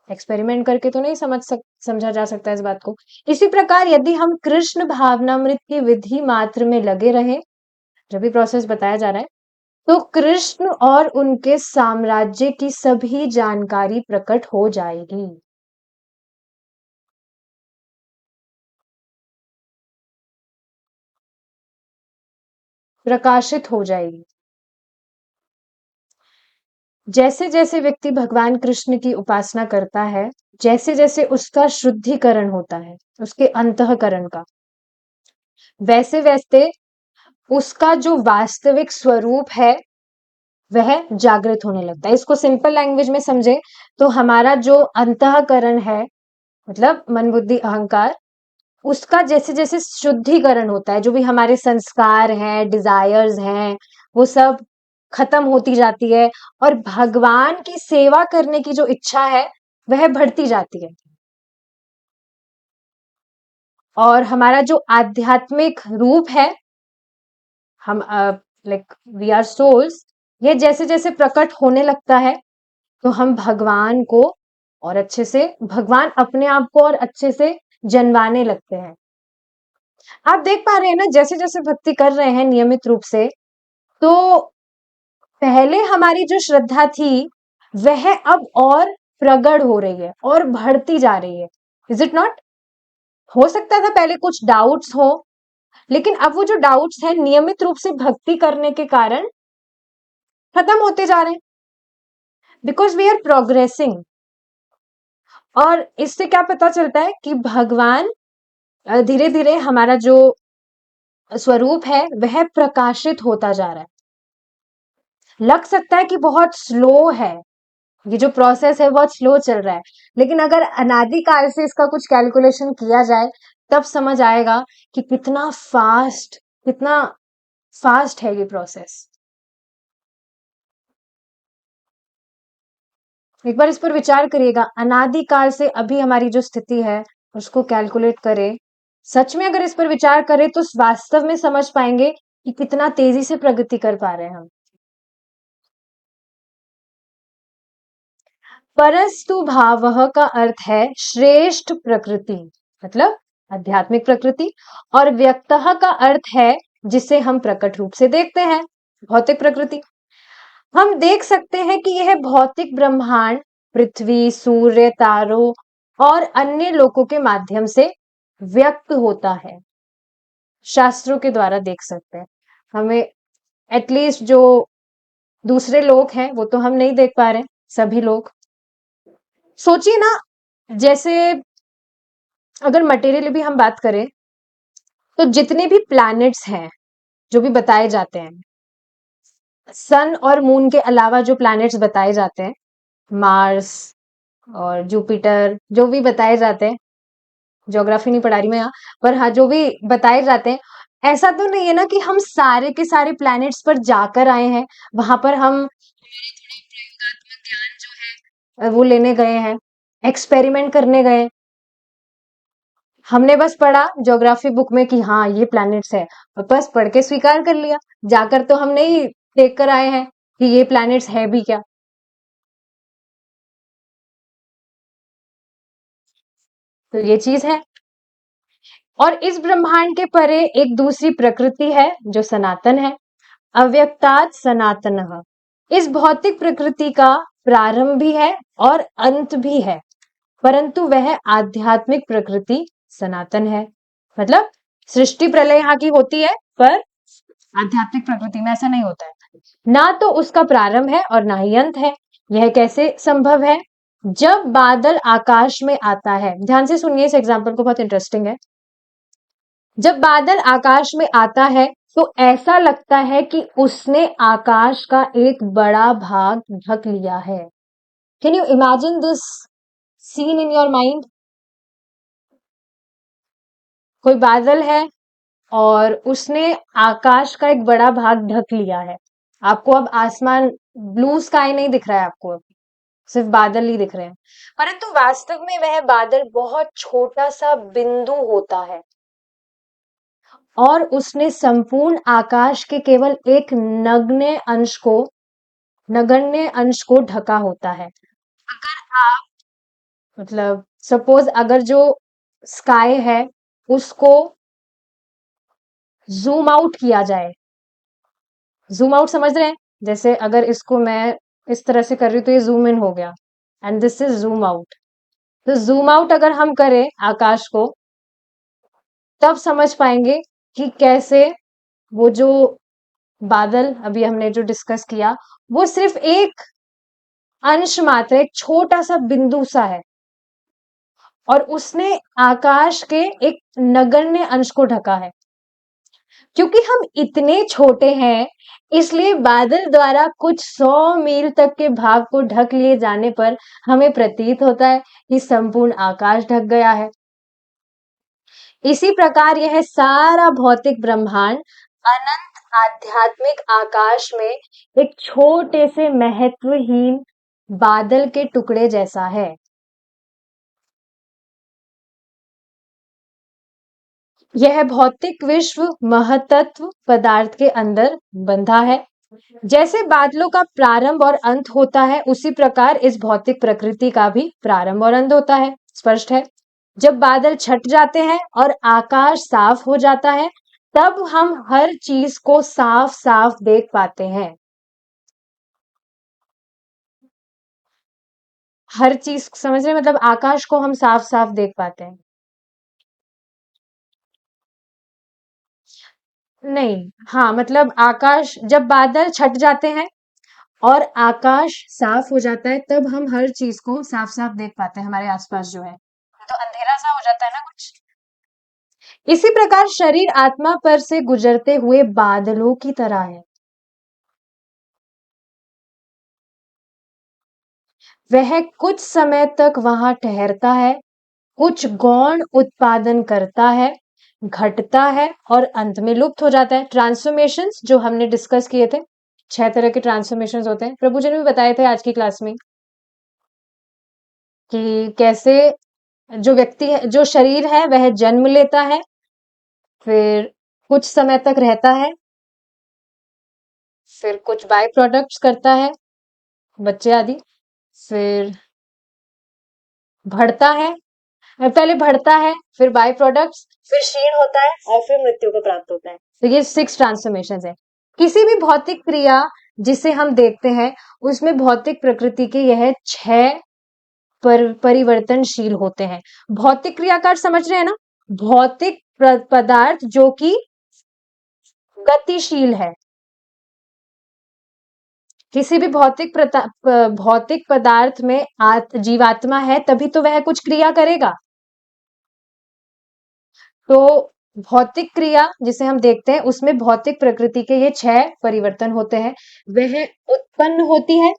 एक्सपेरिमेंट करके तो नहीं समझा जा सकता इस बात को। इसी प्रकार यदि हम कृष्ण भावनामृत की विधि मात्र में लगे रहे, जो भी प्रोसेस बताया जा रहा है, तो कृष्ण और उनके साम्राज्य की सभी जानकारी प्रकट हो जाएगी। प्रकाशित हो जाएगी। जैसे जैसे व्यक्ति भगवान कृष्ण की उपासना करता है, जैसे जैसे उसका शुद्धिकरण होता है, उसके अंतःकरण का, वैसे वैसे उसका जो वास्तविक स्वरूप है वह जागृत होने लगता है। इसको सिंपल लैंग्वेज में समझे तो हमारा जो अंतःकरण है, मतलब मन बुद्धि अहंकार, उसका जैसे जैसे शुद्धिकरण होता है, जो भी हमारे संस्कार हैं, डिजायर्स हैं, वो सब खत्म होती जाती है और भगवान की सेवा करने की जो इच्छा है वह बढ़ती जाती है। और हमारा जो आध्यात्मिक रूप है, हम लाइक वी आर सोल्स, ये जैसे जैसे प्रकट होने लगता है तो हम भगवान को और अच्छे से, भगवान अपने आप को और अच्छे से जनवाने लगते हैं। आप देख पा रहे हैं ना, जैसे जैसे भक्ति कर रहे हैं नियमित रूप से, तो पहले हमारी जो श्रद्धा थी वह अब और प्रगढ़ हो रही है और बढ़ती जा रही है। Is it not? हो सकता था पहले कुछ डाउट्स हो, लेकिन अब वो जो डाउट्स हैं नियमित रूप से भक्ति करने के कारण खत्म होते जा रहे हैं, बिकॉज वी आर प्रोग्रेसिंग। और इससे क्या पता चलता है कि भगवान धीरे धीरे हमारा जो स्वरूप है वह प्रकाशित होता जा रहा है। लग सकता है कि बहुत स्लो है, ये जो प्रोसेस है बहुत स्लो चल रहा है, लेकिन अगर अनादिकाल से इसका कुछ कैलकुलेशन किया जाए तब समझ आएगा कि कितना फास्ट है ये प्रोसेस। एक बार इस पर विचार करिएगा, अनादिकाल से अभी हमारी जो स्थिति है उसको कैलकुलेट करें। सच में अगर इस पर विचार करें तो वास्तव में समझ पाएंगे कि कितना तेजी से प्रगति कर पा रहे हैं हम। परस्तु भावः का अर्थ है श्रेष्ठ प्रकृति, मतलब आध्यात्मिक प्रकृति, और व्यक्तः का अर्थ है जिसे हम प्रकट रूप से देखते हैं, भौतिक प्रकृति। हम देख सकते हैं कि यह भौतिक ब्रह्मांड पृथ्वी, सूर्य, तारों और अन्य लोकों के माध्यम से व्यक्त होता है। शास्त्रों के द्वारा देख सकते हैं। हमें एटलीस्ट जो दूसरे लोग हैं वो तो हम नहीं देख पा रहे, सभी लोग। सोचिए ना, जैसे अगर मटेरियली भी हम बात करें तो जितने भी प्लैनेट्स हैं जो भी बताए जाते हैं, सन और मून के अलावा जो प्लैनेट्स बताए जाते हैं, मार्स और जुपिटर, जो भी बताए जाते हैं, ज्योग्राफी नहीं पढ़ा रही मैं यहाँ, पर हाँ जो भी बताए जाते हैं, ऐसा तो नहीं है ना कि हम सारे के सारे प्लैनेट्स पर जाकर आए हैं, वहां पर हम ज्ञान जो है वो लेने गए हैं, एक्सपेरिमेंट करने गए। हमने बस पढ़ा ज्योग्राफी बुक में कि हाँ ये प्लैनेट्स है, और बस पढ़ के स्वीकार कर लिया। जाकर तो हम नहीं देख कर आए हैं कि ये प्लैनेट्स है भी क्या। तो ये चीज है। और इस ब्रह्मांड के परे एक दूसरी प्रकृति है जो सनातन है, अव्यक्तात् सनातनः। इस भौतिक प्रकृति का प्रारंभ भी है और अंत भी है, परंतु वह आध्यात्मिक प्रकृति सनातन है। मतलब सृष्टि प्रलय यहाँ की होती है, पर आध्यात्मिक प्रकृति में ऐसा नहीं होता है। ना तो उसका प्रारंभ है और ना ही अंत है। यह कैसे संभव है? जब बादल आकाश में आता है, ध्यान से सुनिए इस एग्जाम्पल को, बहुत इंटरेस्टिंग है। जब बादल आकाश में आता है तो ऐसा लगता है कि उसने आकाश का एक बड़ा भाग ढक लिया है। Can you imagine this seen in your mind? कोई बादल है और उसने आकाश का एक बड़ा भाग ढक लिया है। आपको अब आसमान, ब्लू स्काई नहीं दिख रहा है आपको, सिर्फ बादल ही दिख रहे हैं, परंतु वास्तव में वह बादल बहुत छोटा सा बिंदु होता है और उसने संपूर्ण आकाश के केवल एक नगण्य अंश को ढका होता है। अगर आप, मतलब सपोज अगर जो स्काई है उसको जूम आउट किया जाए, जूम आउट समझ रहे हैं? जैसे अगर इसको मैं इस तरह से कर रही हूँ तो ये जूम इन हो गया, and this is zoom out. तो जूम आउट अगर हम करें आकाश को, तब समझ पाएंगे कि कैसे वो जो बादल अभी हमने जो डिस्कस किया वो सिर्फ एक अंश मात्र, एक छोटा सा बिंदु सा है, और उसने आकाश के एक नगण्य अंश को ढका है। क्योंकि हम इतने छोटे हैं, इसलिए बादल द्वारा कुछ 100 मील तक के भाग को ढक लिए जाने पर हमें प्रतीत होता है कि संपूर्ण आकाश ढक गया है। इसी प्रकार यह सारा भौतिक ब्रह्मांड अनंत आध्यात्मिक आकाश में एक छोटे से महत्वहीन बादल के टुकड़े जैसा है। यह भौतिक विश्व महतत्व पदार्थ के अंदर बंधा है। जैसे बादलों का प्रारंभ और अंत होता है, उसी प्रकार इस भौतिक प्रकृति का भी प्रारंभ और अंत होता है। स्पष्ट है। जब बादल छट जाते हैं और आकाश साफ हो जाता है, तब हम हर चीज को साफ साफ देख पाते हैं। हर चीज समझ रहे हैं? मतलब आकाश को हम साफ साफ देख पाते हैं। नहीं, हाँ, मतलब आकाश जब बादल छट जाते हैं और आकाश साफ हो जाता है, तब हम हर चीज को साफ साफ देख पाते हैं, हमारे आसपास जो है। तो अंधेरा सा हो जाता है ना कुछ। इसी प्रकार शरीर आत्मा पर से गुजरते हुए बादलों की तरह है। वह कुछ समय तक वहां ठहरता है, कुछ गौण उत्पादन करता है, घटता है और अंत में लुप्त हो जाता है। ट्रांसफॉर्मेशंस जो हमने डिस्कस किए थे, 6 तरह के ट्रांसफॉर्मेशंस होते हैं, प्रभु जी ने भी बताए थे आज की क्लास में, कि कैसे जो व्यक्ति है, जो शरीर है, वह जन्म लेता है, फिर कुछ समय तक रहता है, फिर कुछ बाय प्रोडक्ट्स करता है, बच्चे आदि, फिर बढ़ता है, पहले बढ़ता है, फिर बाय प्रोडक्ट्स, फिर क्षीण होता है और फिर मृत्यु को प्राप्त होता है। तो ये 6 ट्रांसफॉर्मेशंस है। किसी भी भौतिक क्रिया जिसे हम देखते हैं, उसमें भौतिक प्रकृति के यह 6 परिवर्तनशील होते हैं। भौतिक क्रिया का अर्थ समझ रहे हैं ना? भौतिक पदार्थ जो कि गतिशील है। किसी भी भौतिक पदार्थ में जीवात्मा है, तभी तो वह कुछ क्रिया करेगा। तो भौतिक क्रिया जिसे हम देखते हैं, उसमें भौतिक प्रकृति के ये 6 परिवर्तन होते हैं। वह उत्पन्न होती है,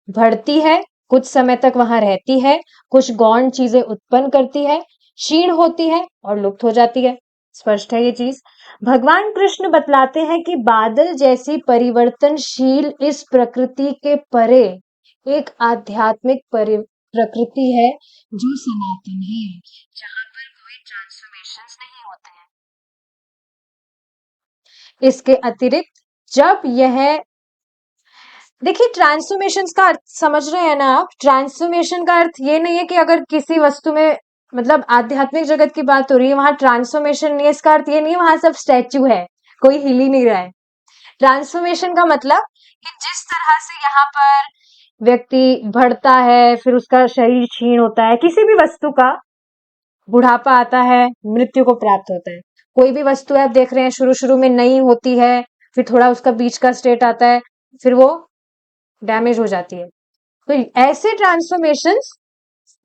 बढ़ती है, कुछ समय तक वहां रहती है, कुछ गौण चीजें उत्पन्न करती है, क्षीण होती है और लुप्त हो जाती है। स्पष्ट है ये चीज। भगवान कृष्ण बतलाते हैं कि बादल जैसी परिवर्तनशील इस प्रकृति के परे एक आध्यात्मिक प्रकृति है जो सनातन है, जहां पर कोई ट्रांसफॉर्मेशंस नहीं होते हैं। इसके अतिरिक्त जब यह, देखिए, ट्रांसफॉर्मेशंस का अर्थ समझ रहे हैं ना आप? ट्रांसफॉर्मेशन का अर्थ ये नहीं है कि अगर किसी वस्तु में, मतलब आध्यात्मिक जगत की बात हो रही है, वहां ट्रांसफॉर्मेशन नहीं है, इसका अर्थ ये नहीं है वहां सब स्टैच्यू है, कोई हिल ही नहीं रहा है। ट्रांसफॉर्मेशन का मतलब कि जिस तरह से यहाँ पर व्यक्ति बढ़ता है, फिर उसका शरीर क्षीण होता है, किसी भी वस्तु का बुढ़ापा आता है, मृत्यु को प्राप्त होता है। कोई भी वस्तु है, आप देख रहे हैं, शुरू शुरू में नई होती है, फिर थोड़ा उसका बीच का स्टेट आता है, फिर वो डैमेज हो जाती है। तो ऐसे ट्रांसफॉर्मेशंस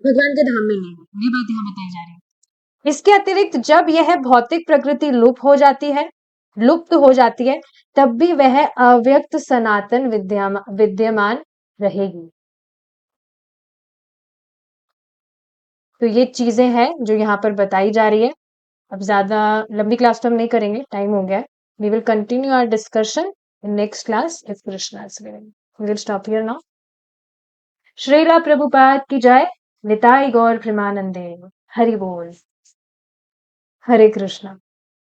भगवान के धाम में नहीं है, ये बात यहाँ बताई जा रही है। इसके अतिरिक्त जब यह भौतिक प्रकृति लुप्त हो जाती है, तब भी वह अव्यक्त सनातन विद्यमान रहेगी। तो ये चीजें हैं जो यहाँ पर बताई जा रही है। अब ज्यादा लंबी क्लास तो हम नहीं करेंगे, टाइम हो गया है। We will continue our discussion in next class if Krishna is willing. We will stop here now. Srila Prabhupada की जय। निताई गौर प्रेमानंदे। हरि बोल। हरे कृष्णा।